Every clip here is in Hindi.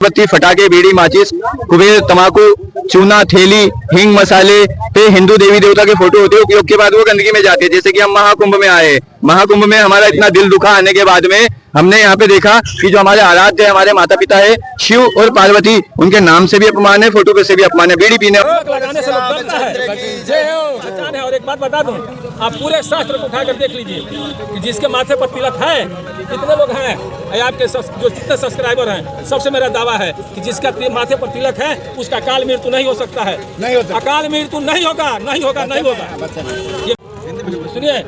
बत्ती, फटाके, बीड़ी, माचिस, कुबेर, तंबाकू, चूना, थैली, हींग, मसाले पे हिंदू देवी देवता के फोटो होते हैं। उपयोग के बाद वो गंदगी में जाती है। जैसे कि हम महाकुंभ में आए, महाकुंभ में हमारा इतना दिल दुखा आने के बाद में हमने यहाँ पे देखा कि जो हमारे आराध्य है, हमारे माता पिता है शिव और पार्वती, उनके नाम से भी अपमान है, फोटो पे से भी अपमान है। बीड़ी पीने लगाने से लोग डरता है। और एक बात बता दूं, आप पूरे शास्त्र को उठाकर देख लीजिए कि जिसके माथे पर तिलक है, कितने लोग हैं आपके जो जितने सब्सक्राइबर हैं, सबसे मेरा दावा है कि जिसका माथे पर तिलक है उसका अकाल मृत्यु नहीं हो सकता है। नहीं होता, अकाल मृत्यु नहीं होगा, नहीं होगा, नहीं होगा। सुनिए,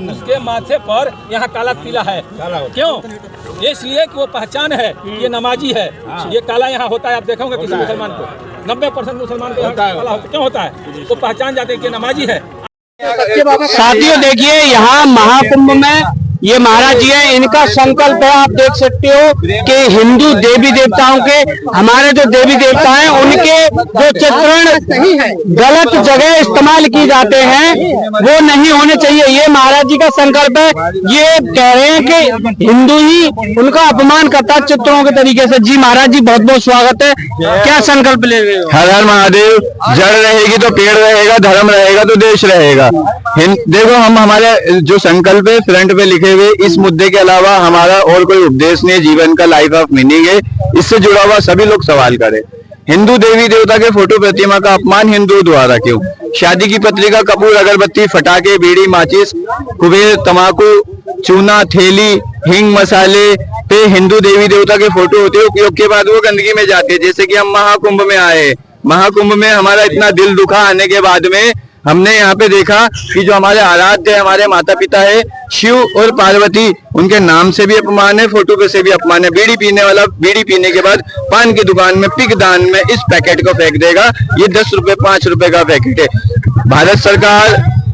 उसके माथे पर यहाँ काला तिला है। क्यों? इसलिए कि वो पहचान है ये नमाजी है। ये काला यहाँ होता है, आप देखोगे किसी मुसलमान को 90% मुसलमान को काला क्यों होता है? वो पहचान जाते हैं कि नमाजी है। साथियों देखिए, यहाँ महाकुंभ में ये महाराज जी है, इनका संकल्प है। आप देख सकते हो कि हिंदू देवी देवताओं के, हमारे जो देवी देवता हैं उनके जो चित्रण गलत जगह इस्तेमाल किए जाते हैं वो नहीं होने चाहिए। ये महाराज जी का संकल्प है। ये कह रहे हैं कि हिंदू ही उनका अपमान करता है चित्रों के तरीके से। जी महाराज जी, बहुत बहुत स्वागत है। क्या संकल्प ले रहे हो? हर हर महादेव। जड़ रहेगी तो पेड़ रहेगा, धर्म रहेगा तो देश रहेगा। देखो, हम हमारे जो संकल्प है फ्रंट पे लिखे हुए, इस मुद्दे के अलावा हमारा और कोई उपदेश नहीं, जीवन का लाइफ ऑफ मीनिंग है। इससे जुड़ा हुआ सभी लोग सवाल करें। हिंदू देवी देवता के फोटो प्रतिमा का अपमान हिंदू द्वारा क्यों? शादी की पत्रिका, कपूर, अगरबत्ती, फटाके, बीड़ी, माचिस, कुबेर, तंबाकू, चूना, थैली, हींग, मसाले पे हिंदू देवी देवता के फोटो होते हैं। उपयोग के बाद वो गंदगी में जाते हैं। जैसे कि हम महाकुंभ में आए, महाकुंभ में हमारा इतना दिल दुखा आने के बाद में हमने यहाँ पे देखा कि जो हमारे आराध्य है, हमारे माता पिता है शिव और पार्वती, उनके नाम से भी अपमान है, फोटो पे से भी अपमान है। बीड़ी पीने वाला बीड़ी पीने के बाद पान की दुकान में पिक दान में इस पैकेट को फेंक देगा। ये 10 रुपए 5 रुपए का पैकेट है। भारत सरकार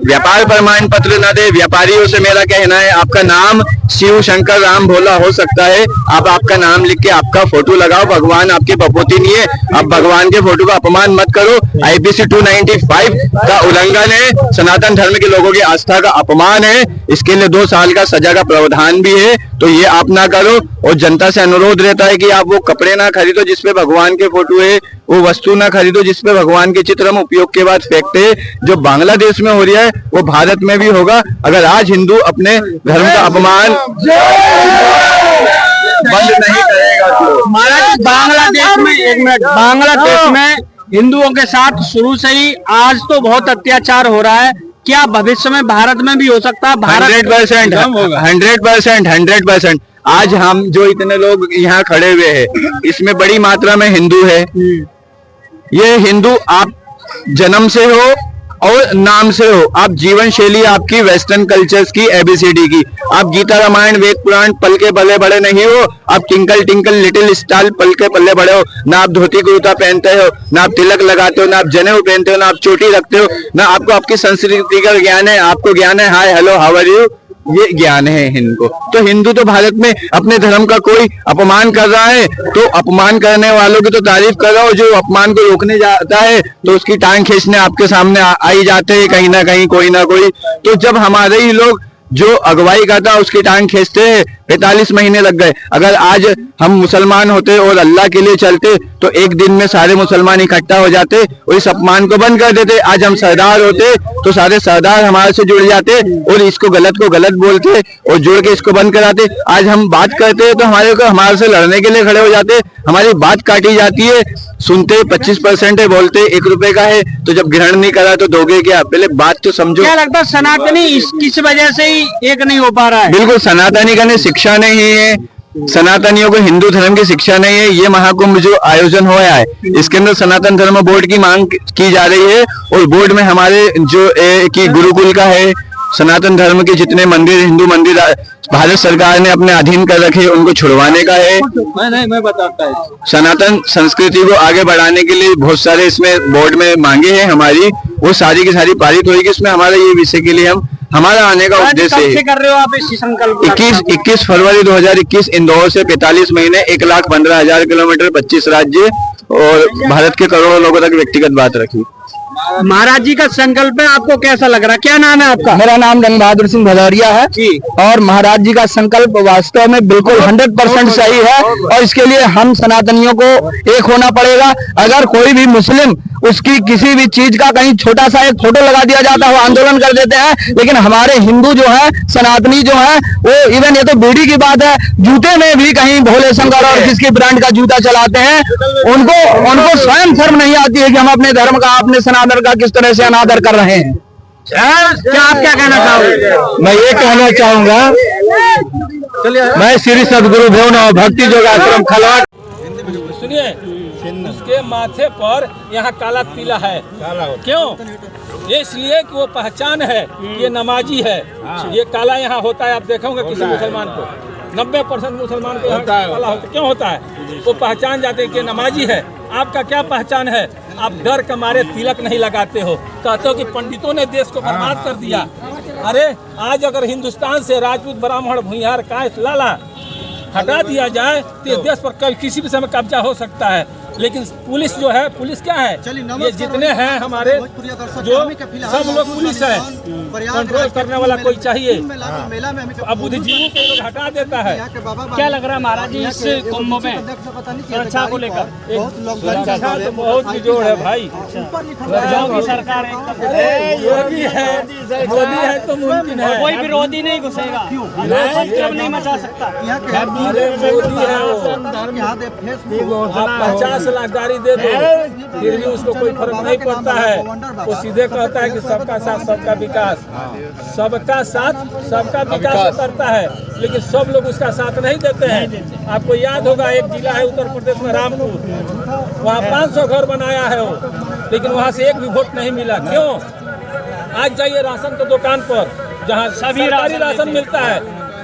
व्यापार प्रमाण पत्र न दे। व्यापारियों से मेरा कहना है, आपका नाम शिव शंकर राम भोला हो सकता है, आप आपका नाम लिख के आपका फोटो लगाओ। भगवान आपके बपोती नहीं है, आप भगवान के फोटो का अपमान मत करो। IPC 295 का उल्लंघन है, सनातन धर्म के लोगों की आस्था का अपमान है। इसके लिए 2 साल का सजा का प्रावधान भी है, तो ये आप ना करो। और जनता से अनुरोध रहता है कि आप वो कपड़े ना खरीदो जिसपे भगवान के फोटो है, वो वस्तु ना खरीदो जिसपे भगवान के चित्र हम उपयोग के बाद फेंकते हैं। जो बांग्लादेश में हो रहा है वो भारत में भी होगा। अगर आज हिंदू अपने धर्म का अपमान बंद नहीं करेगा तो महाराज, बांग्लादेश में, एक मिनट, बांग्लादेश में हिंदुओं के साथ शुरू से ही आज तो बहुत अत्याचार हो रहा है। क्या भविष्य में भारत में भी हो सकता है? 100%। आज हम जो इतने लोग यहाँ खड़े हुए हैं, इसमें बड़ी मात्रा में हिंदू है। ये हिंदू आप जन्म से हो और नाम से हो। आप जीवन शैली आपकी वेस्टर्न कल्चर्स की, ABCD की। आप गीता रामायण वेद पुराण पल के पले बड़े नहीं हो। आप टिंकल टिंकल लिटिल स्टार पल के पल्ले बड़े हो। ना आप धोती कुर्ता पहनते हो, ना आप तिलक लगाते हो, ना आप जनेऊ पहनते हो, ना आप चोटी रखते हो, ना आपको आपकी संस्कृति का ज्ञान है। आपको ज्ञान है hi hello how are you, ये ज्ञान है हिंदू। तो हिंदू तो भारत में अपने धर्म का कोई अपमान कर रहा है तो अपमान करने वालों की तो तारीफ कर रहा हो। जो अपमान को रोकने जाता है तो उसकी टांग खींचने आपके सामने आई जाते हैं कहीं ना कहीं, कोई ना कोई। तो जब हमारे ही लोग जो अगुवाई करता उसकी टांग खींचते हैं, 45 महीने लग गए। अगर आज हम मुसलमान होते और अल्लाह के लिए चलते तो एक दिन में सारे मुसलमान इकट्ठा हो जाते और इस अपमान को बंद कर देते। आज हम सरदार होते तो सारे सरदार हमारे से जुड़ जाते और इसको गलत को गलत बोलते और जुड़ के इसको बंद कराते। आज हम बात करते हैं तो हमारे से लड़ने के लिए खड़े हो जाते। हमारी बात काटी जाती है। सुनते 25% है, बोलते 1 रुपए का है। तो जब ग्रहण नहीं करा तो दोगे क्या? पहले बात तो समझो। क्या लगता है सनातनी किस वजह से ही एक नहीं हो पा रहा है? बिल्कुल, सनातनी का शिक्षा नहीं है। सनातनियों को हिंदू धर्म की शिक्षा नहीं है। ये महाकुंभ जो आयोजन हो रहा है, इसके अंदर सनातन धर्म बोर्ड की मांग की जा रही है और बोर्ड में हमारे जो की गुरुकुल का है, सनातन धर्म के जितने मंदिर, हिंदू मंदिर भारत सरकार ने अपने अधीन कर रखे, उनको छुड़वाने का है। मैं बताता हूँ। सनातन संस्कृति को आगे बढ़ाने के लिए बहुत सारे इसमें बोर्ड में मांगे हैं हमारी, वो सारी की सारी पारित होगी। इसमें हमारा ये विषय के लिए हमारा आने का उद्देश्य है। कर रहे हो आप इस संकल्प? 21 फरवरी 2021 इंदौर से 45 महीने 1,15,000 किलोमीटर 25 राज्य और भारत के करोड़ों लोगों तक व्यक्तिगत बात रखी। महाराज जी का संकल्प है, आपको कैसा लग रहा है? क्या नाम है आपका? मेरा नाम रंग बहादुर सिंह भदौरिया है जी। और महाराज जी का संकल्प वास्तव में बिल्कुल 100% सही है और इसके लिए हम सनातनियों को एक होना पड़ेगा। अगर कोई भी मुस्लिम उसकी किसी भी चीज का कहीं छोटा सा एक फोटो लगा दिया जाता है वो आंदोलन कर देते हैं, लेकिन हमारे हिंदू जो है, सनातनी जो है, वो इवन ये तो बीड़ी की बात है, जूते में भी कहीं भोले शंकर और किसकी ब्रांड का जूता चलाते हैं। उनको स्वयं शर्म नहीं आती है कि हम अपने धर्म का, अपने सनातन का किस तरह से अनादर कर रहे हैं। क्या आप क्या कहना चाहोगे? मैं ये कहना चाहूंगा, मैं श्री सदगुरु भवन भक्ति योग आश्रम खलवाट। सुनिए, उसके माथे पर यहाँ काला तिला है। क्यों? इसलिए कि वो पहचान है कि ये नमाजी है। ये काला यहाँ होता है, आप देखोगे किसी मुसलमान को, 90% मुसलमान को यहाँ काला होता है। क्यों होता है? वो पहचान जाते हैं कि नमाजी है। आपका क्या पहचान है? आप डर के मारे तिलक नहीं लगाते हो, कहते हो कि पंडितों ने देश को बर्बाद कर दिया। अरे आज अगर हिंदुस्तान से राजपूत, ब्राह्मण, भूमिहार, कायस्थ, लाला हटा दिया जाए तो ये देश पर किसी भी समय कब्जा हो सकता है। लेकिन पुलिस जो है, पुलिस क्या है? ये जितने हैं हमारे जो सब लोग पुलिस है, कंट्रोल करने वाला कोई चाहिए। अब बुद्धिजीवी को लोग हटा देता है। क्या लग रहा है महाराज जी इस कुंभ में सुरक्षा को लेकर? सुरक्षा तो बहुत बिजोड़ है भाई। की सरकार मोदी है तो मुमकिन है, कोई विरोधी नहीं घुसेगा, उपद्रव नहीं मचा सकता। अरे मोदी है वो, आप 50 लाख गाड़ी दे दो फिर भी उसको कोई फर्क नहीं पड़ता है। वो सीधे कहता है कि सबका साथ सबका विकास, सबका साथ सबका विकास करता है, लेकिन सब लोग उसका साथ नहीं देते हैं। आपको याद होगा, एक जिला है उत्तर प्रदेश में रामपुर, वहाँ 500 घर बनाया है वो, लेकिन वहाँ से एक भी वोट नहीं मिला। क्यों? आज जाइए राशन की दुकान पर, जहाँ सभी राशन मिलता है,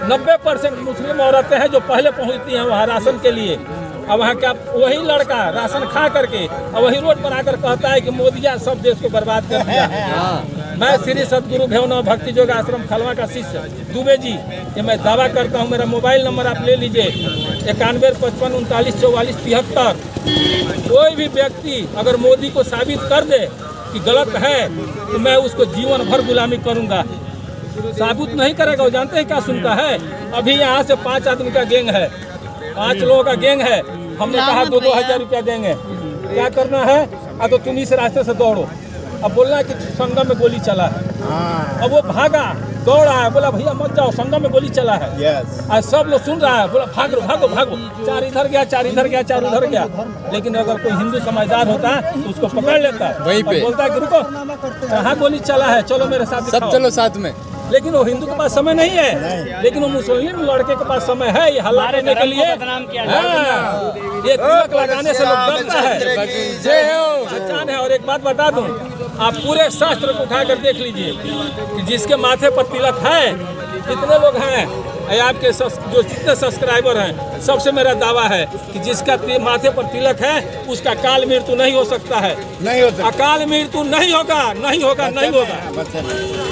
90% मुस्लिम औरतें हैं जो पहले पहुँचती हैं वहाँ राशन के लिए। अब वहाँ क्या वही लड़का राशन खा करके अब वही रोड पर आकर कहता है कि मोदिया सब देश को बर्बाद कर दिया। मैं श्री सदगुरु भवन भक्ति योग आश्रम खलवा का शिष्य दुबे जी, ये मैं दावा करता हूँ। मेरा मोबाइल नंबर आप ले लीजिए, 91 55 39 44 73। कोई भी व्यक्ति अगर मोदी को साबित कर दे कि गलत है तो मैं उसको जीवन भर गुलामी करूँगा। साबित नहीं करेगा, वो जानते हैं क्या सुनता है? अभी यहाँ से 5 आदमी का गैंग है, 5 लोगों का गैंग है। हमने कहा 2-2 हजार रुपया देंगे, क्या करना है? तो तुम इस रास्ते से दौड़ो। अब बोलना है कि संगम में गोली चला है। अब वो भागा, दौड़ा है, बोला भैया मत जाओ, संगम में गोली चला है। आज सब लोग सुन रहा है, बोला भागो भागो भागो, 4 इधर गया, 4 इधर गया, 4 उधर गया। लेकिन अगर कोई हिंदू समझदार होता है तो उसको पकड़ लेता है, वहीं पे बोलता है कि रुको, कहाँ गोली चला है, चलो मेरे साथ, सब चलो साथ में। लेकिन वो हिंदू के पास समय नहीं है, लेकिन वो मुस्लिम लड़के के पास समय है ये हल्ला करने के लिए। ये तिलक लगाने से लोग डरता है, पहचान है। और एक बात बता दूं, आप पूरे शास्त्र को उठाकर देख लीजिए कि जिसके माथे पर तिलक है, कितने लोग हैं आपके जो जितने सब्सक्राइबर हैं, सबसे मेरा दावा है कि जिसका माथे पर तिलक है उसका काल मृत्यु नहीं हो सकता है, नहीं होता। अकाल मृत्यु नहीं होगा, नहीं होगा, नहीं होगा।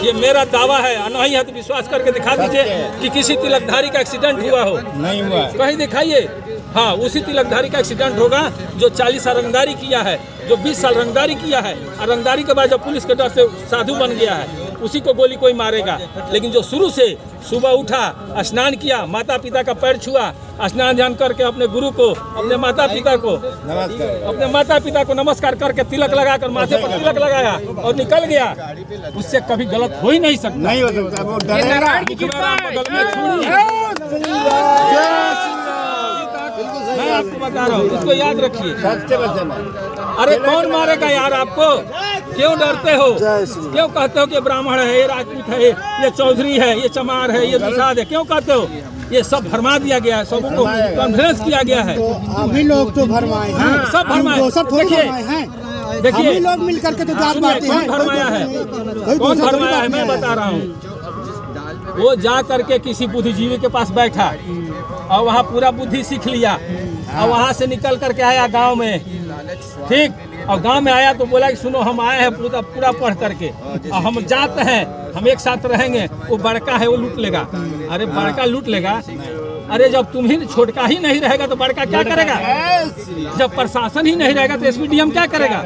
ये मेरा दावा है। नहीं है तो विश्वास करके दिखा दीजिए कि किसी तिलकधारी का एक्सीडेंट हुआ हो। नहीं हुआ, कहीं दिखाइए। हाँ, उसी तिलकधारी का एक्सीडेंट होगा जो 40 साल रंगदारी किया है, जो 20 साल रंगदारी किया है, और रंगदारी के बाद जब पुलिस के डर से साधु बन गया है, उसी को गोली कोई मारेगा। लेकिन जो शुरू से सुबह उठा, स्नान किया, माता पिता का पैर छुआ, स्नान ध्यान करके अपने गुरु को, अपने माता पिता को नमस्कार करके तिलक लगाकर माथे पर तिलक लगाया और निकल गया, उससे कभी गलत हो ही नहीं सकता। नहीं हो सकता। वो मैं आपको बता रहा हूँ, इसको याद रखिए। अरे कौन मारेगा यार आपको? क्यों डरते हो? क्यों कहते हो कि ब्राह्मण है, ये राजपूत है, ये चौधरी है, ये चमार है, ये निषाद है? क्यों कहते हो? ये सब भरमा दिया गया है, सबको कॉन्फ्रेंस किया गया है। अभी लोग तो भरमाए हैं, सब भरमाए। देखिए लोग मिलकर के तो जात बांटते हैं। कौन भरमाया है? कौन भरमाया है? मैं बता रहा हूँ। वो जा करके किसी बुद्धिजीवी के पास बैठा और वहाँ पूरा बुद्धि सीख लिया और वहाँ से निकल करके आया गांव में, ठीक। और गांव में आया तो बोला कि सुनो, हम आए हैं पूरा पढ़ करके और हम जाते हैं, हम एक साथ रहेंगे। वो बड़का है, वो लूट लेगा। अरे बड़का लूट लेगा? अरे जब तुम ही छोटका ही नहीं रहेगा तो बड़का क्या करेगा? जब प्रशासन ही नहीं रहेगा तो एसपीडीएम क्या करेगा?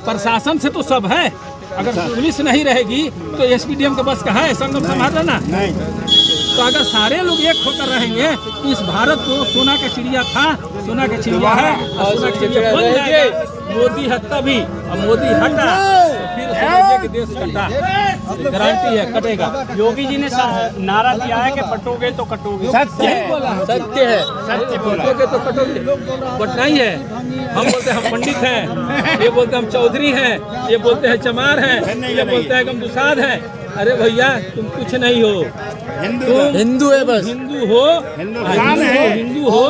प्रशासन से तो सब है, अगर पुलिस नहीं रहेगी तो एसपीडीएम के बस कहाँ है संगम संभाल ना। तो अगर सारे लोग एक होकर रहेंगे तो इस भारत को सोना का चिड़िया था, सोना का चिड़िया है और सोना का चिड़िया बन जाएगा। मोदी है तभी, और मोदी हटा तो फिर समझिए कि देश कटा, गारंटी है कटेगा। योगी जी ने नारा दिया है कि बटोगे तो कटोगे। सत्य है, सत्य है, सत्य बोलोगे तो कटोगे, बट नहीं है। हम बोलते हैं हम पंडित हैं, ये बोलते हैं हम चौधरी हैं, ये बोलते हैं चमार हैं, ये बोलते हैं हम दुसाध हैं। अरे भैया तुम कुछ नहीं हो, तुम हिंदू है, बस हिंदू हो, हिंदू हो,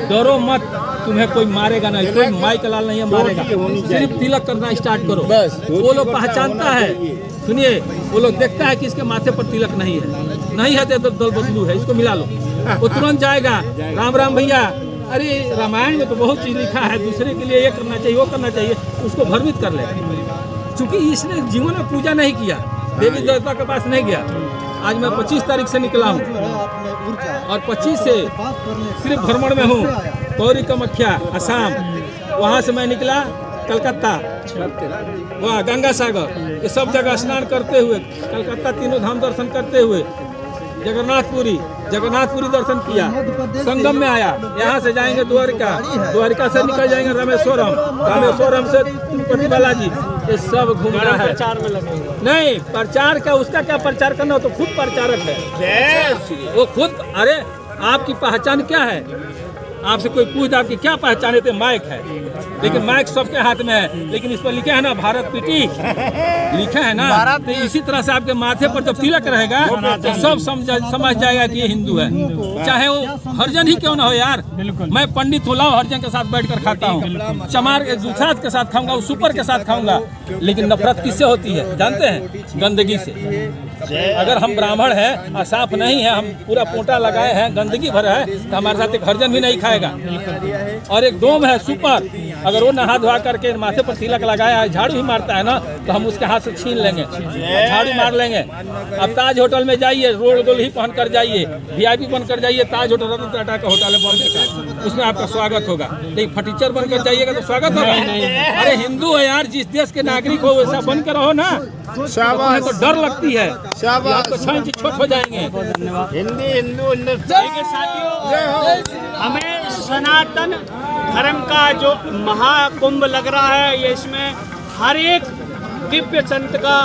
डरो मत, तुम्हें कोई मारेगा नहीं, कोई माइक लाल नहीं मारेगा, सिर्फ तिलक करना स्टार्ट करो बस। वो लोग पहचानता है, सुनिए, वो लोग देखता है कि इसके माथे पर तिलक नहीं है तो दल बदलू है, इसको मिला लो, वो तुरंत जाएगा। राम राम भैया, अरे रामायण में तो बहुत चीज लिखा है, दूसरे के लिए ये करना चाहिए, वो करना चाहिए, उसको भ्रमित कर ले। क्योंकि इसने जीवन में पूजा नहीं किया, देवी देवता के पास नहीं गया। आज मैं 25 तारीख से निकला हूँ और 25 से सिर्फ भ्रमण में हूँ, गौरी कामाख्या असम, वहाँ से मैं निकला कलकत्ता, वहाँ गंगा सागर, ये सब जगह स्नान करते हुए, कलकत्ता तीनों धाम दर्शन करते हुए, जगन्नाथपुरी दर्शन किया, संगम में आया, यहाँ से जाएंगे द्वारिका से निकल जाएंगे रामेश्वरम से तिरुपति बालाजी, ये सब घूमना है। प्रचार में लगे नहीं, प्रचार का उसका क्या प्रचार करना हो, तो खुद प्रचारक है वो खुद। अरे आपकी पहचान क्या है, आपसे कोई पूछता आपकी क्या पहचान है, तो माइक है, लेकिन माइक सबके हाथ में है, लेकिन इस पर लिखे है ना भारत पीटी, लिखा है ना, तो इसी तरह से आपके माथे पर जब तिलक रहेगा तो सब समझ जाएगा कि ये हिंदू है, चाहे वो हरिजन ही क्यों ना हो यार। मैं पंडित हूँ, लाओ हरिजन के साथ बैठकर खाता हूँ, चमार के दुसाध के साथ खाऊंगा, सुपर के साथ खाऊंगा, लेकिन नफरत किससे होती है जानते हैं? गंदगी से। अगर हम ब्राह्मण हैं और साफ नहीं है, हम पूरा पोटा लगाए हैं, गंदगी भरा है, तो हमारे साथ एक हरिजन भी नहीं खाएगा। और एक डोम है सुपर, अगर वो नहा धोआ करके माथे पर तिलक लगाया है, झाड़ू ही मारता है ना, तो हम उसके हाथ से छीन लेंगे, झाड़ू मार लेंगे। अब ताज होटल में जाइए, रोड गोल ही पहन कर जाइए, VIP बनकर जाइए, ताज होटल रतन टाटा का होटल है बॉम्बे का, उसमें आपका स्वागत होगा। लेकिन फटीचर बनकर जाइएगा तो स्वागत होगा? अरे हिंदू है यार, जिस देश के नागरिक हो वैसा बन कर रहो ना, तो डर लगती है, आपको छोट हो जाएंगे। हमें सनातन धर्म का जो महाकुंभ लग रहा है, ये इसमें हर एक दिव्य संत का,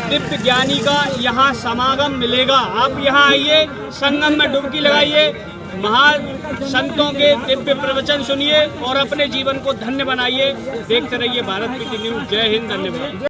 दिव्य ज्ञानी का यहाँ समागम मिलेगा। आप यहाँ आइए, संगम में डुबकी लगाइए, महासंतों के दिव्य प्रवचन सुनिए और अपने जीवन को धन्य बनाइए। देखते रहिए भारत पीटी न्यूज़। जय हिंद, धन्यवाद।